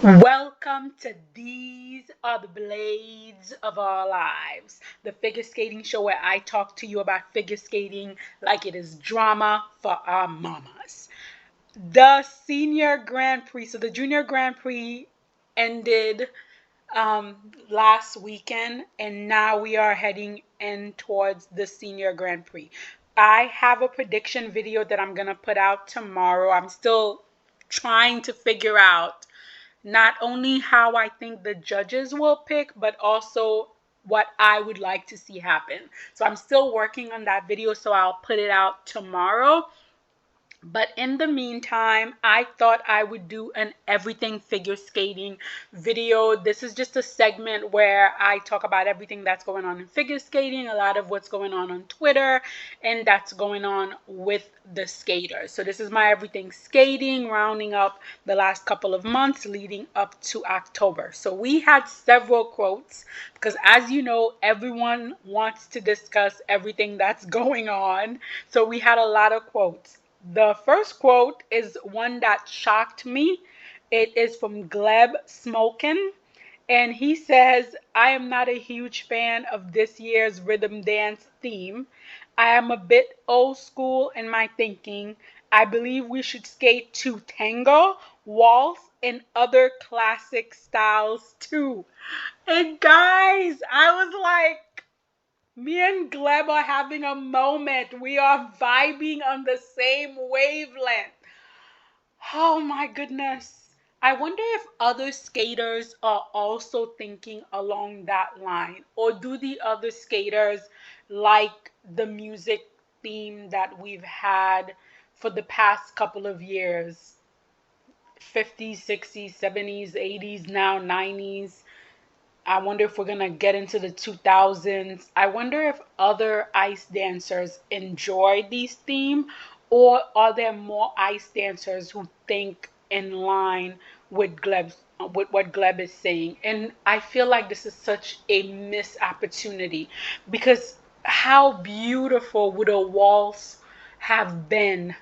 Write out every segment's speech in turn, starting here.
Welcome to These Are the Blades of Our Lives, the figure skating show where I talk to you about figure skating like it is drama for our mamas. The senior Grand Prix, so the junior Grand Prix ended last weekend, and now we are heading in towards the senior Grand Prix. I have a prediction video that I'm going to put out tomorrow. I'm still trying to figure out not only how I think the judges will pick, but also what I would like to see happen. So I'm still working on that video, so I'll put it out tomorrow. But in the meantime, I thought I would do an everything figure skating video. This is just a segment where I talk about everything that's going on in figure skating, a lot of what's going on Twitter, and that's going on with the skaters. So this is my everything skating, rounding up the last couple of months leading up to October. So we had several quotes because, as you know, everyone wants to discuss everything that's going on. So we had a lot of quotes. The first quote is one that shocked me. It is from Gleb Smokin, and he says, I am not a huge fan of this year's rhythm dance theme. I am a bit old school in my thinking. I believe we should skate to tango, waltz, and other classic styles too. And guys, I was like, me and Gleb are having a moment. We are vibing on the same wavelength. Oh my goodness. I wonder if other skaters are also thinking along that line. Or do the other skaters like the music theme that we've had for the past couple of years? 50s, 60s, 70s, 80s, now 90s. I wonder if we're gonna get into the 2000s. I wonder if other ice dancers enjoy these themes, or are there more ice dancers who think in line with with what Gleb is saying? And I feel like this is such a missed opportunity because how beautiful would a waltz have been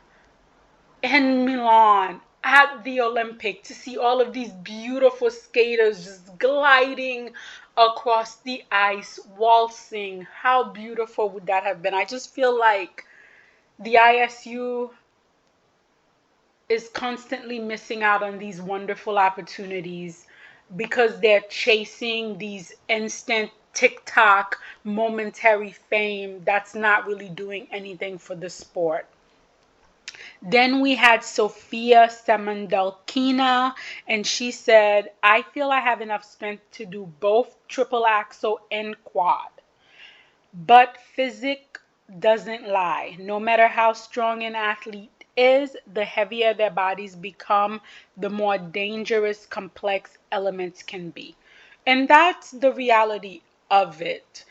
in Milan at the Olympic to see all of these beautiful skaters just gliding across the ice, waltzing. How beautiful would that have been? I just feel like the ISU is constantly missing out on these wonderful opportunities because they're chasing these instant TikTok momentary fame that's not really doing anything for the sport. Then we had Sofia Samandalkina, and she said, I feel I have enough strength to do both triple axel and quad. But physics doesn't lie. No matter how strong an athlete is, the heavier their bodies become, the more dangerous complex elements can be. And that's the reality of it.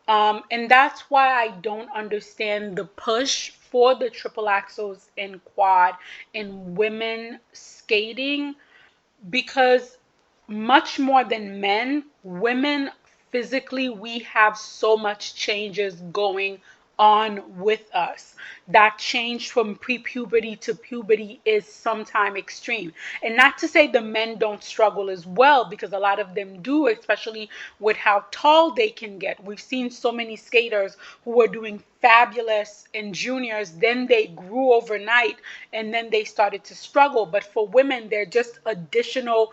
And that's why I don't understand the push for the triple axels in quad in women skating because much more than men, women physically, we have so much changes going on with us. That change from pre-puberty to puberty is sometimes extreme. And not to say the men don't struggle as well, because a lot of them do, especially with how tall they can get. We've seen so many skaters who were doing fabulous in juniors, then they grew overnight, and then they started to struggle. But for women, they're just additional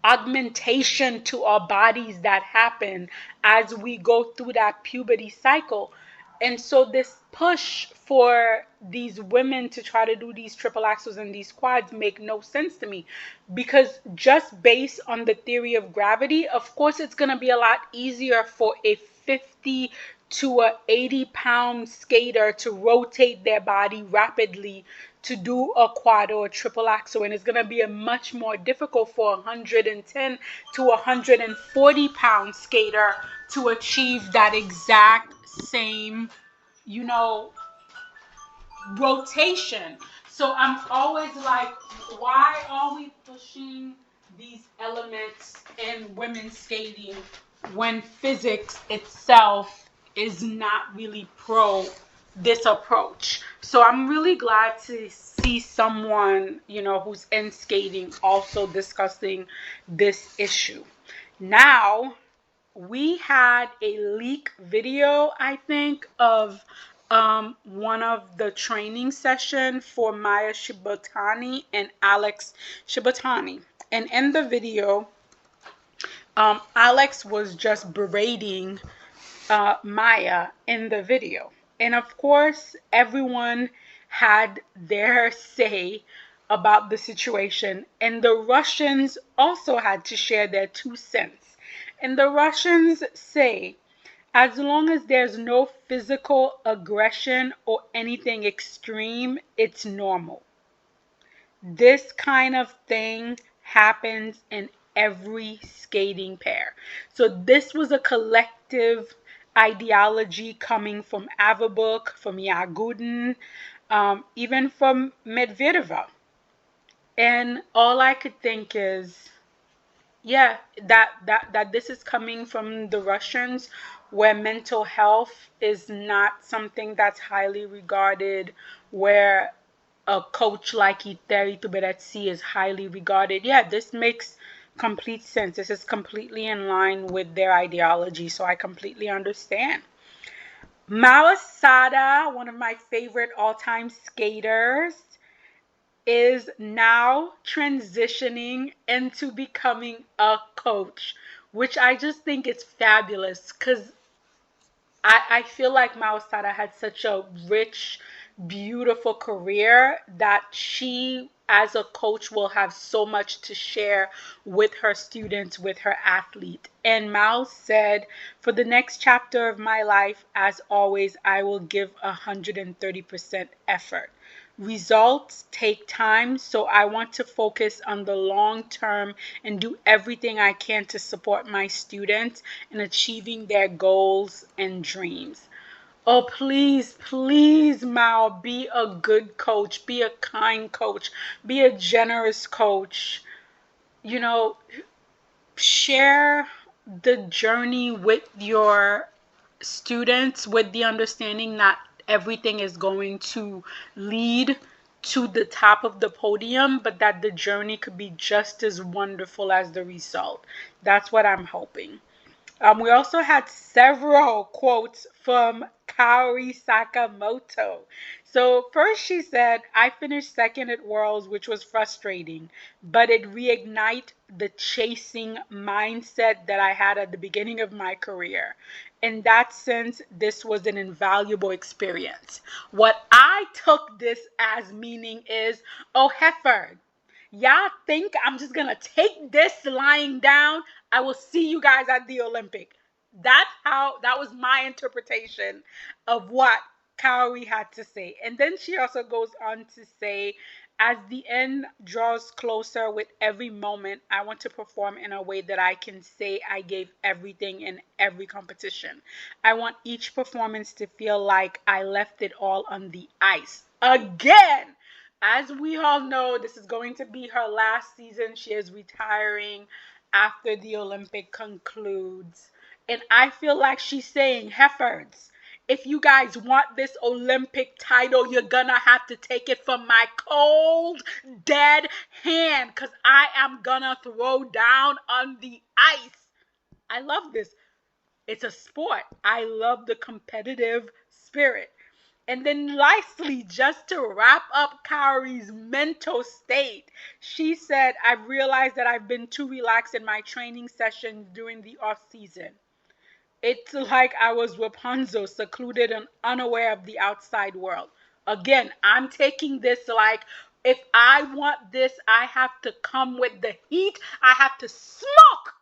augmentation to our bodies that happen as we go through that puberty cycle. And so this push for these women to try to do these triple axels and these quads make no sense to me, because just based on the theory of gravity, of course it's going to be a lot easier for a 50 to a 80-pound skater to rotate their body rapidly to do a quad or a triple axel, and it's going to be a much more difficult for a 110 to 140-pound skater to achieve that exact same, you know, rotation. So I'm always like, why are we pushing these elements in women's skating when physics itself is not really pro this approach. So I'm really glad to see someone, who's in skating also discussing this issue. Now, we had a leak video, I think, of one of the training session for Maya Shibatani and Alex Shibatani. And in the video, Alex was just berating Maya in the video. And of course, everyone had their say about the situation. And the Russians also had to share their 2 cents. And the Russians say, as long as there's no physical aggression or anything extreme, it's normal. This kind of thing happens in every skating pair. So this was a collective ideology coming from Averbuk, from Yagudin, even from Medvedeva. And all I could think is, yeah, that this is coming from the Russians, where mental health is not something that's highly regarded, where a coach like Ekaterina Tuberidze is highly regarded. Yeah, this makes complete sense. This is completely in line with their ideology, so I completely understand. Malasada, one of my favorite all-time skaters, is now transitioning into becoming a coach, which I just think is fabulous because I feel like Maustada had such a rich, beautiful career that she, as a coach, will have so much to share with her students, with her athlete. And Mao said, for the next chapter of my life, as always, I will give 130% effort. Results take time, so I want to focus on the long term and do everything I can to support my students in achieving their goals and dreams. Oh, please, please, Mao, be a good coach, be a kind coach, be a generous coach. You know, share the journey with your students with the understanding that everything is going to lead to the top of the podium, but that the journey could be just as wonderful as the result. That's what I'm hoping. We also had several quotes from Kaori Sakamoto. So first she said, I finished second at Worlds, which was frustrating, but it reignited the chasing mindset that I had at the beginning of my career. In that sense, this was an invaluable experience. What I took this as meaning is, oh, heifer, y'all think I'm just gonna take this lying down? I will see you guys at the Olympic. That was my interpretation of what Kaori had to say. And then she also goes on to say, as the end draws closer with every moment, I want to perform in a way that I can say I gave everything in every competition. I want each performance to feel like I left it all on the ice. Again, as we all know, this is going to be her last season. She is retiring after the Olympic concludes. And I feel like she's saying, Heffords, if you guys want this Olympic title, you're gonna have to take it from my cold, dead hand, because I am gonna throw down on the ice. I love this. It's a sport. I love the competitive spirit. And then lastly, just to wrap up Kaori's mental state, she said, I've realized that I've been too relaxed in my training sessions during the off season. It's like I was Rapunzel, secluded and unaware of the outside world. Again, I'm taking this like, if I want this, I have to come with the heat. I have to smoke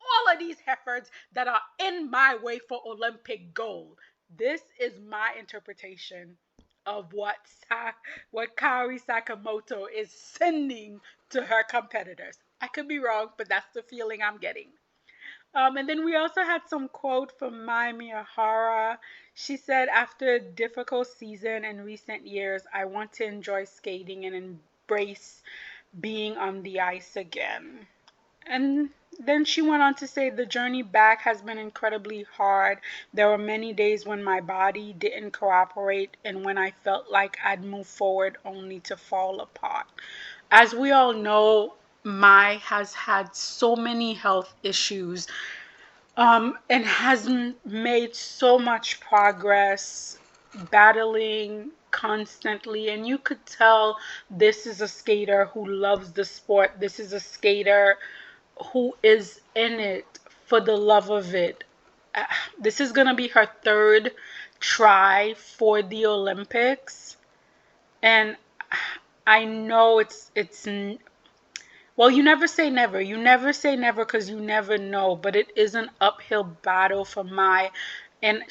all of these heifers that are in my way for Olympic gold. This is my interpretation of what Kaori Sakamoto is sending to her competitors. I could be wrong, but that's the feeling I'm getting. And then we also had some quote from Mai Miyahara. She said, after a difficult season in recent years, I want to enjoy skating and embrace being on the ice again. And then she went on to say the journey back has been incredibly hard. There were many days when my body didn't cooperate and when I felt like I'd move forward only to fall apart. As we all know, Mai has had so many health issues, and has made so much progress battling constantly. And you could tell this is a skater who loves the sport. This is a skater who is in it for the love of it. Uh, This is going to be her third try for the Olympics. And I know well, you never say never. You never say never because you never know, but it is an uphill battle for Mai. And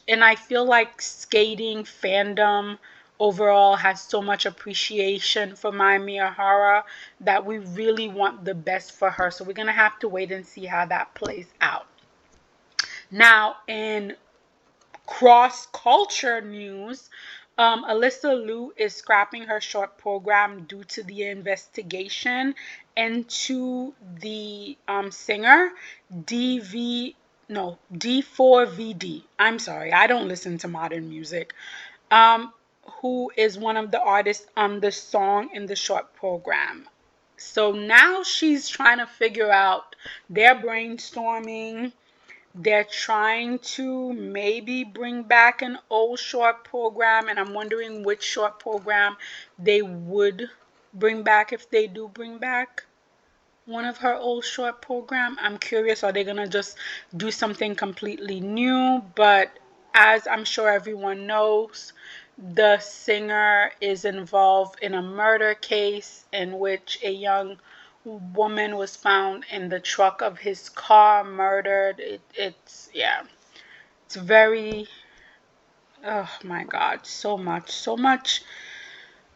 I feel like skating fandom overall has so much appreciation for Mai Miyahara that we really want the best for her. So we're going to have to wait and see how that plays out. Now, in cross-culture news, Alyssa Liu is scrapping her short program due to the investigation into the singer D4VD. I'm sorry, I don't listen to modern music. Who is one of the artists on the song in the short program. So now she's trying to figure out, they're brainstorming. They're trying to maybe bring back an old short program, and I'm wondering which short program they would bring back if they do bring back one of her old short program. I'm curious, are they gonna just do something completely new? But as I'm sure everyone knows, the singer is involved in a murder case in which a young woman was found in the trunk of his car, murdered. Yeah, it's very, oh my God, so much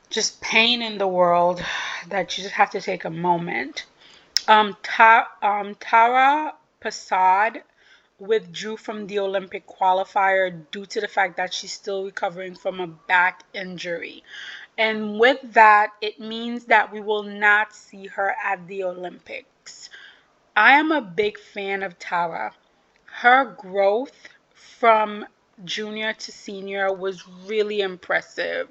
just pain in the world that you just have to take a moment. Tara Passad withdrew from the Olympic qualifier due to the fact that she's still recovering from a back injury. And with that, it means that we will not see her at the Olympics. I am a big fan of Tara. Her growth from junior to senior was really impressive.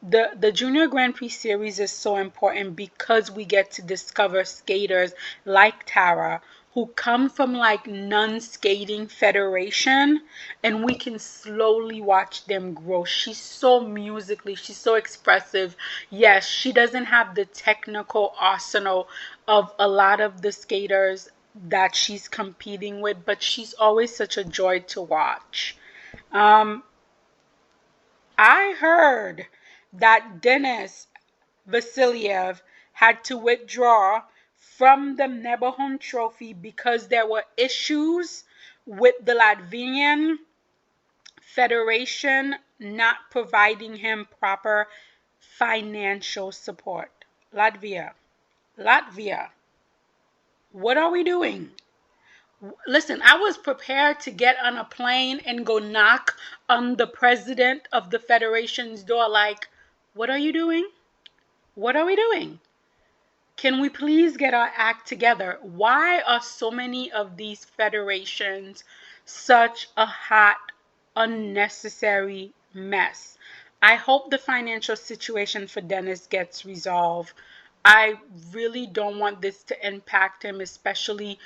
The Junior Grand Prix series is so important because we get to discover skaters like Tara who come from like non-skating federation, and we can slowly watch them grow. She's so musically, she's so expressive. Yes, she doesn't have the technical arsenal of a lot of the skaters that she's competing with, but she's always such a joy to watch. Um, I heard that Denis Vasiliev had to withdraw from the NHK Trophy because there were issues with the Latvian Federation not providing him proper financial support. Latvia, what are we doing? Listen, I was prepared to get on a plane and go knock on the president of the federation's door like, what are you doing? What are we doing? Can we please get our act together? Why are so many of these federations such a hot, unnecessary mess? I hope the financial situation for Dennis gets resolved. I really don't want this to impact him, especially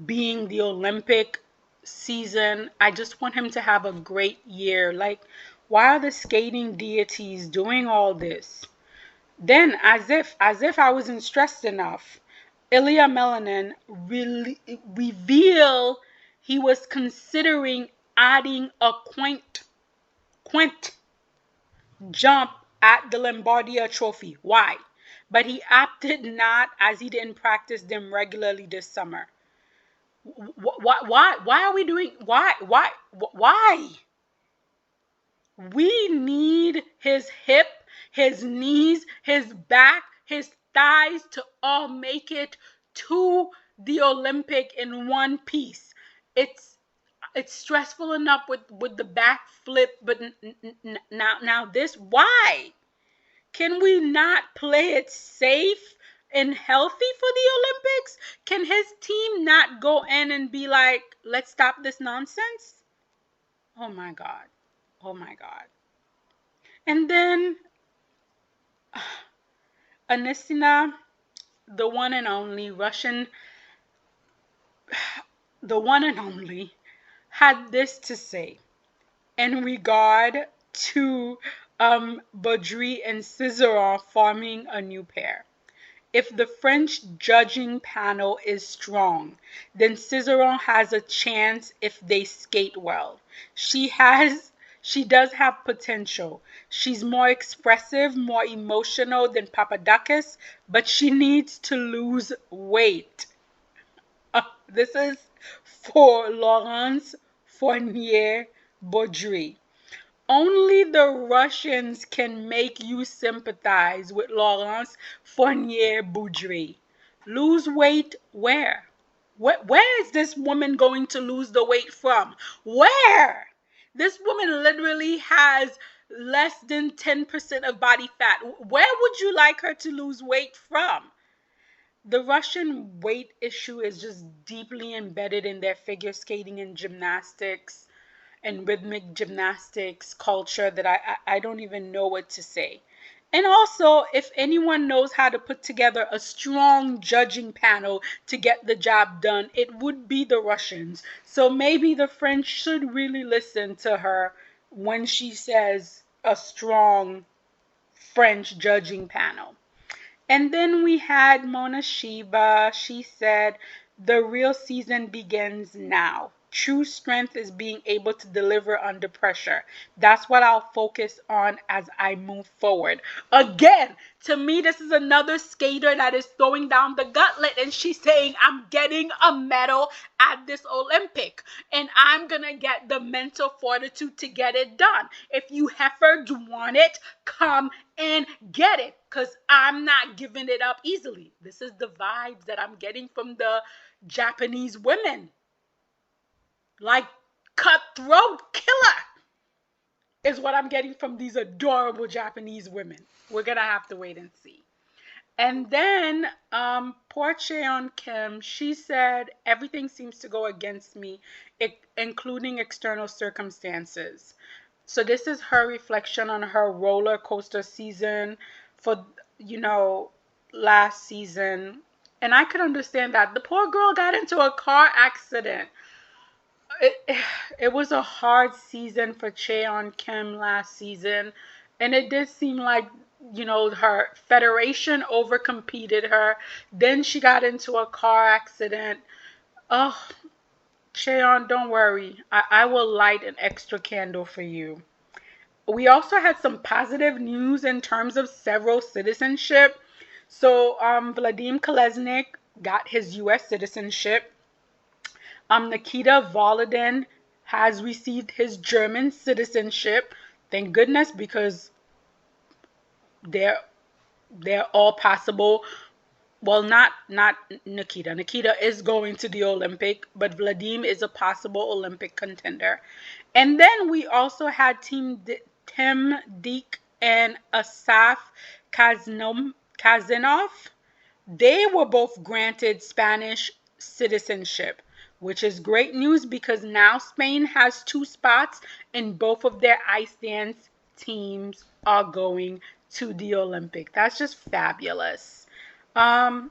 being the Olympic season. I just want him to have a great year. Like, why are the skating deities doing all this? Then, as if I wasn't stressed enough, Ilya Melanin really revealed he was considering adding a quint jump at the Lombardia Trophy. Why? But he opted not, as he didn't practice them regularly this summer. Why are we doing, why? We need his hip, his knees, his back, his thighs to all make it to the Olympic in one piece. It's it's stressful enough with the back flip, but now this, why? Can we not play it safe and healthy for the Olympics? Can his team not go in and be like, let's stop this nonsense? Oh my God. Oh my God. And then Anisina, the one and only Russian, the one and only, had this to say in regard to Baudry and Cizeron forming a new pair. If the French judging panel is strong, then Cizeron has a chance if they skate well. She does have potential. She's more expressive, more emotional than Papadakis, but she needs to lose weight. This is for Laurence Fournier Baudry. Only the Russians can make you sympathize with Laurence Fournier Baudry. Lose weight where? Where is this woman going to lose the weight from? Where? This woman literally has less than 10% of body fat. Where would you like her to lose weight from? The Russian weight issue is just deeply embedded in their figure skating and gymnastics and rhythmic gymnastics culture that I don't even know what to say. And also, if anyone knows how to put together a strong judging panel to get the job done, it would be the Russians. So maybe the French should really listen to her when she says a strong French judging panel. And then we had Mona Shiba. She said, the real season begins now. True strength is being able to deliver under pressure. That's what I'll focus on as I move forward. Again, to me, this is another skater that is throwing down the gauntlet and she's saying, I'm getting a medal at this Olympic and I'm going to get the mental fortitude to get it done. If you heifers want it, come and get it because I'm not giving it up easily. This is the vibes that I'm getting from the Japanese women. Like cutthroat killer is what I'm getting from these adorable Japanese women. We're going to have to wait and see. And then poor Cheon Kim, she said, everything seems to go against me, including external circumstances. So this is her reflection on her roller coaster season for, last season. And I could understand that. The poor girl got into a car accident. It was a hard season for Cheon Kim last season. And it did seem like, her federation overcompeted her. Then she got into a car accident. Oh, Cheon, don't worry. I will light an extra candle for you. We also had some positive news in terms of several citizenship. So Vladimir Kolesnik got his U.S. citizenship. Nikita Volodin has received his German citizenship. Thank goodness, because they're all possible. Well, not Nikita. Nikita is going to the Olympic, but Vladimir is a possible Olympic contender. And then we also had Tim Dik and Asaf Kazanov. They were both granted Spanish citizenship, which is great news because now Spain has 2 spots and both of their ice dance teams are going to the Olympic. That's just fabulous.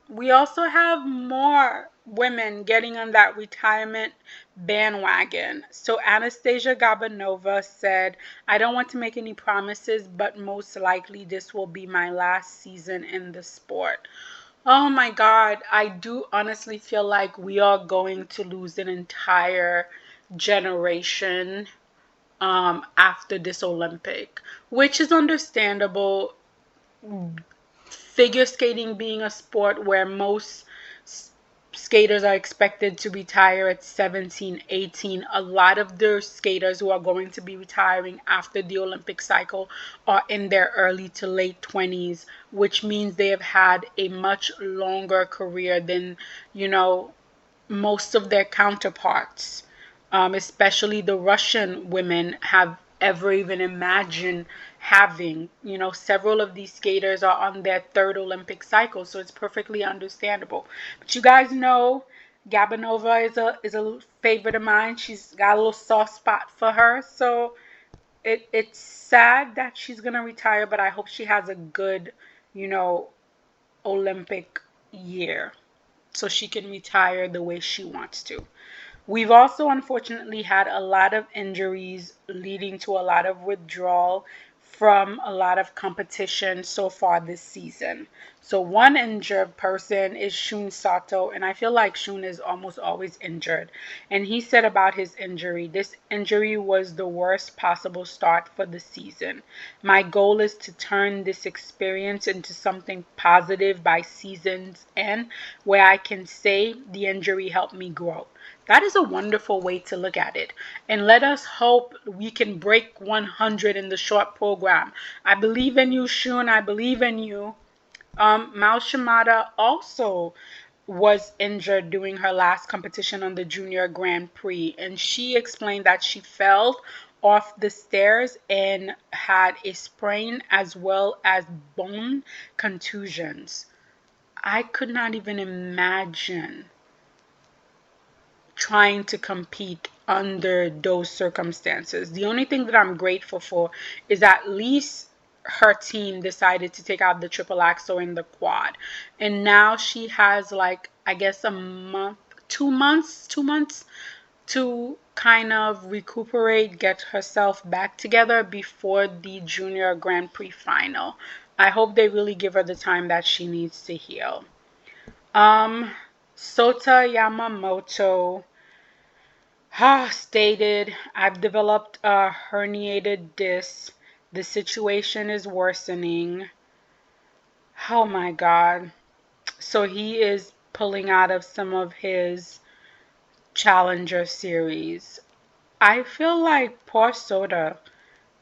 We also have more women getting on that retirement bandwagon. So Anastasia Gabanova said, I don't want to make any promises, but most likely this will be my last season in the sport. Oh my God, I do honestly feel like we are going to lose an entire generation after this Olympic, which is understandable. Figure skating being a sport where most skaters are expected to retire at 17, 18. A lot of the skaters who are going to be retiring after the Olympic cycle are in their early to late 20s, which means they have had a much longer career than, most of their counterparts, especially the Russian women have ever even imagined having. You know, several of these skaters are on their third Olympic cycle, so it's perfectly understandable. But you guys know Gabanova is a favorite of mine. She's got a little soft spot for her, so it's sad that she's gonna retire, but I hope she has a good, you know, Olympic year so she can retire the way she wants to. We've also unfortunately had a lot of injuries leading to a lot of withdrawal from a lot of competition so far this season. So one injured person is Shun Sato, and I feel like Shun is almost always injured. And he said about his injury, this injury was the worst possible start for the season. My goal is to turn this experience into something positive by season's end, where I can say the injury helped me grow. That is a wonderful way to look at it. And let us hope we can break 100 in the short program. I believe in you, Shun. I believe in you. Mao Shimada also was injured during her last competition on the Junior Grand Prix, and she explained that she fell off the stairs and had a sprain as well as bone contusions. I could not even imagine trying to compete under those circumstances. The only thing that I'm grateful for is at least her team decided to take out the triple axel in the quad. And now she has, like, I guess a month, 2 months to kind of recuperate, get herself back together before the Junior Grand Prix final. I hope they really give her the time that she needs to heal. Sota Yamamoto stated, I've developed a herniated disc. The situation is worsening. Oh my God. So he is pulling out of some of his Challenger series. I feel like poor Sota.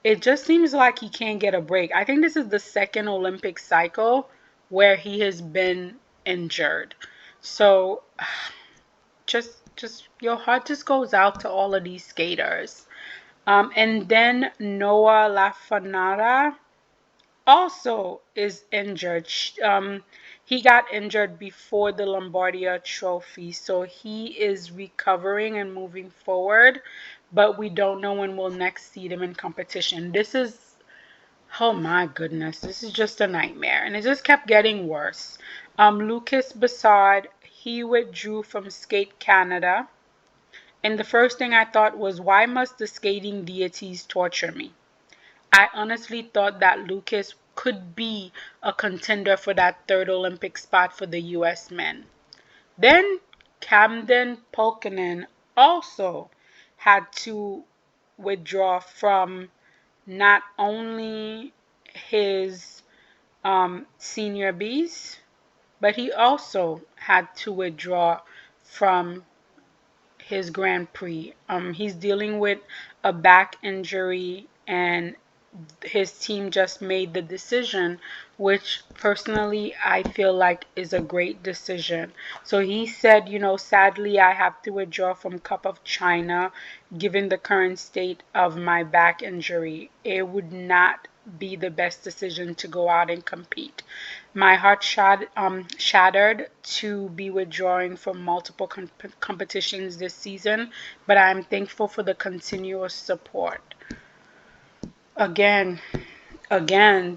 It just seems like he can't get a break. I think this is the second Olympic cycle where he has been injured. So just your heart just goes out to all of these skaters. And then Noah Lafanara also is injured. He got injured before the Lombardia Trophy, so he is recovering and moving forward, but we don't know when we'll next see him in competition. This is, oh my goodness, this is just a nightmare, and it just kept getting worse. Lucas Bassard, he withdrew from Skate Canada, and the first thing I thought was, why must the skating deities torture me? I honestly thought that Lucas could be a contender for that third Olympic spot for the U.S. men. Then Camden Pulkkinen also had to withdraw from not only his senior Bs, but he also had to withdraw from his Grand Prix. He's dealing with a back injury, and his team just made the decision, which personally I feel like is a great decision. So he said, you know, sadly I have to withdraw from Cup of China given the current state of my back injury. It would not be the best decision to go out and compete. My heart shattered to be withdrawing from multiple competitions this season, but I'm thankful for the continuous support. Again,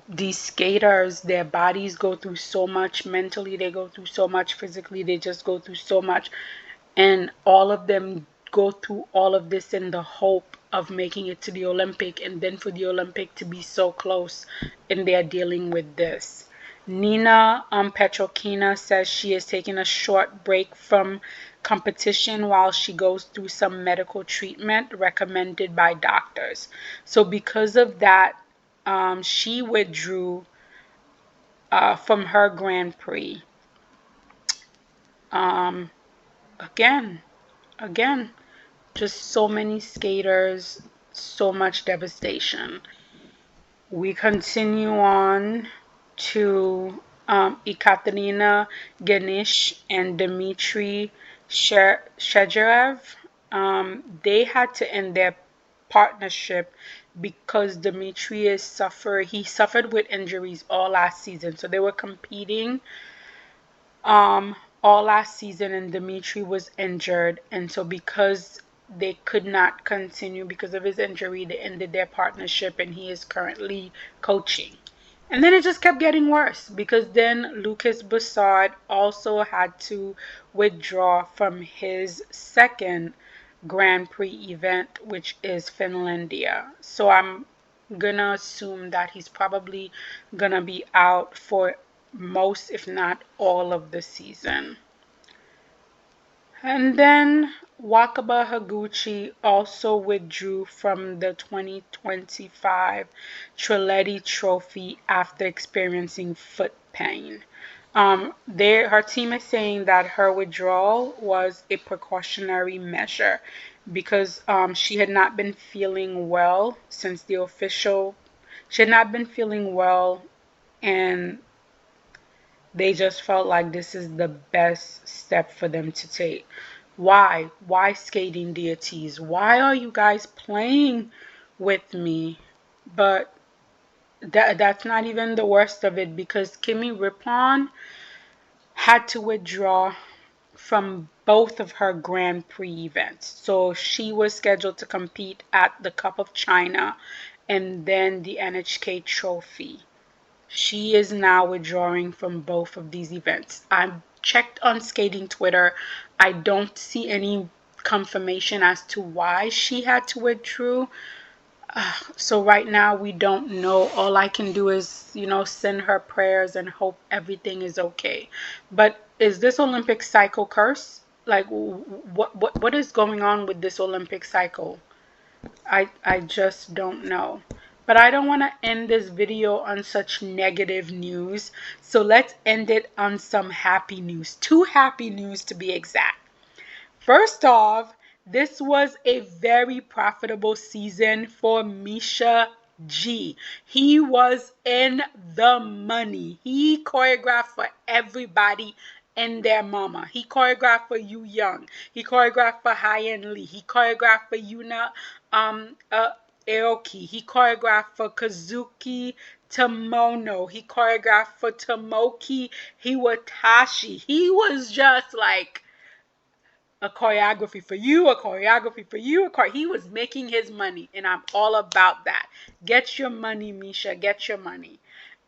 these skaters, their bodies go through so much mentally, they go through so much physically, they just go through so much, and all of them go through all of this in the hope of making it to the Olympic, and then for the Olympic to be so close, and they're dealing with this. Nina Petrokina says she is taking a short break from competition while she goes through some medical treatment recommended by doctors. So because of that, she withdrew from her Grand Prix. Again, just so many skaters, so much devastation. We continue on to Ekaterina Ganesh and Dmitry Shegerev. They had to end their partnership because Dmitry he suffered with injuries all last season. So they were competing all last season, and Dmitry was injured, and so because they could not continue because of his injury, they ended their partnership, and he is currently coaching. And then it just kept getting worse because then Lucas Boussard also had to withdraw from his second Grand Prix event, which is Finlandia. So I'm gonna assume that he's probably gonna be out for most, if not all, of the season. And then Wakaba Higuchi also withdrew from the 2025 Triletti Trophy after experiencing foot pain. Her team is saying that her withdrawal was a precautionary measure because she had not been feeling well since the official. She had not been feeling well, and they just felt like this is the best step for them to take. Why? Why, skating deities? Why are you guys playing with me? But that's not even the worst of it, because Kimi Rippon had to withdraw from both of her Grand Prix events. So she was scheduled to compete at the Cup of China and then the NHK Trophy. She is now withdrawing from both of these events. I've checked on skating Twitter. I don't see any confirmation as to why she had to withdraw. So right now we don't know. All I can do is, send her prayers and hope everything is okay. But is this Olympic cycle curse? Like, what is going on with this Olympic cycle? I just don't know. But I don't want to end this video on such negative news. So let's end it on some happy news. Two happy news to be exact. First off, this was a very profitable season for Misha G. He was in the money. He choreographed for everybody and their mama. He choreographed for Yu Young. He choreographed for Hyen Lee. He choreographed for Yuna Aoki. He choreographed for Kazuki Tomono. He choreographed for Tomoki Hiwatashi. He was just like a choreography for you, a choreography for you. He was making his money, and I'm all about that. Get your money, Misha. Get your money.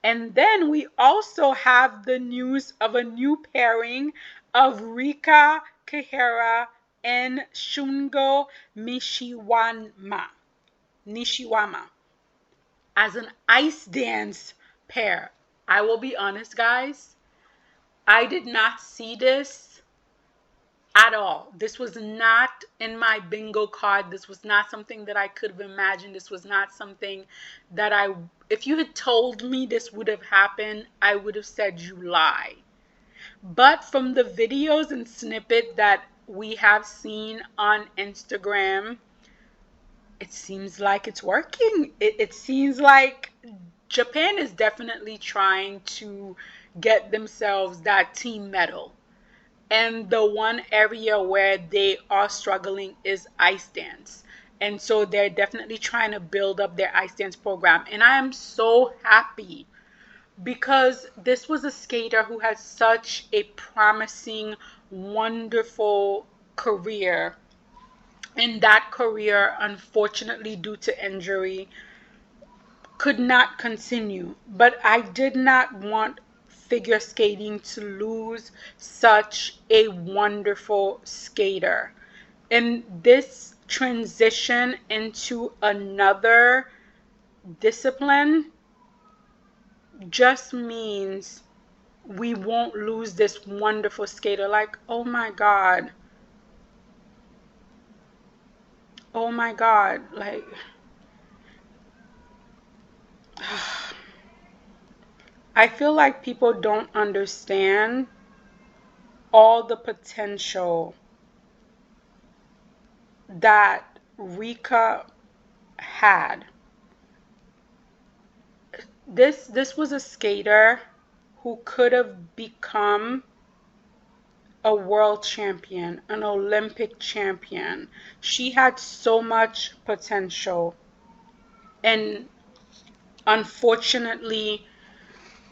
And then we also have the news of a new pairing of Rika Kihara and Shungo Nishiwama as an ice dance pair. I will be honest, guys. I did not see this at all. This was not in my bingo card. This was not something that I could have imagined. This was not something that if you had told me this would have happened, I would have said you lie. But from the videos and snippet that we have seen on Instagram, it seems like it's working. It seems like Japan is definitely trying to get themselves that team medal. And the one area where they are struggling is ice dance. And so they're definitely trying to build up their ice dance program. And I am so happy because this was a skater who had such a promising, wonderful career. And that career, unfortunately, due to injury, could not continue. But I did not want figure skating to lose such a wonderful skater. And this transition into another discipline just means we won't lose this wonderful skater. Like, oh my God. Oh my God. Like, I feel like people don't understand all the potential that Rika had. This was a skater who could have become a world champion, an Olympic champion. She had so much potential. And unfortunately,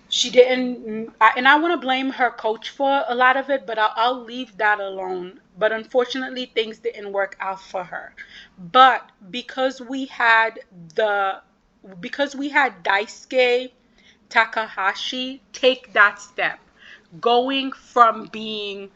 she didn't, and I want to blame her coach for a lot of it, but I'll leave that alone. But unfortunately, things didn't work out for her. But the because we had Daisuke Takahashi take that step, going from being,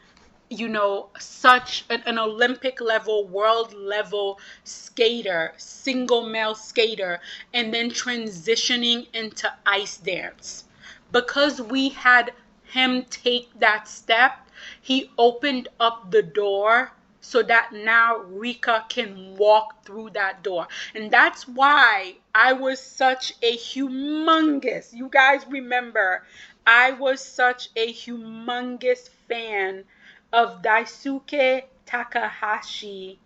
such an Olympic level, world level skater, single male skater, and then transitioning into ice dance. Because we had him take that step, he opened up the door so that now Rika can walk through that door. And that's why I was such a humongous, you guys remember, I was such a humongous fan of Daisuke Takahashi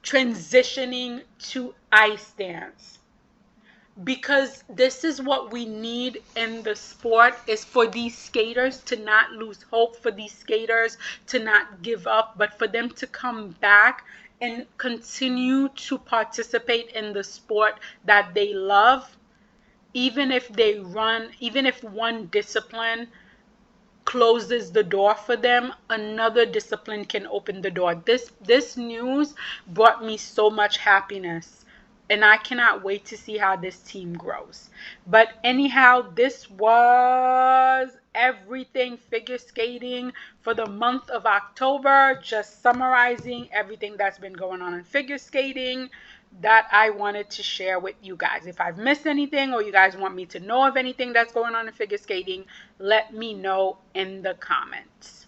transitioning to ice dance. Because this is what we need in the sport, is for these skaters to not lose hope, for these skaters to not give up, but for them to come back and continue to participate in the sport that they love, even if one discipline closes the door for them, another discipline can open the door. This news brought me so much happiness, and I cannot wait to see how this team grows. But anyhow, this was everything figure skating for the month of October, just summarizing everything that's been going on in figure skating that I wanted to share with you guys. If I've missed anything or you guys want me to know of anything that's going on in figure skating, let me know in the comments.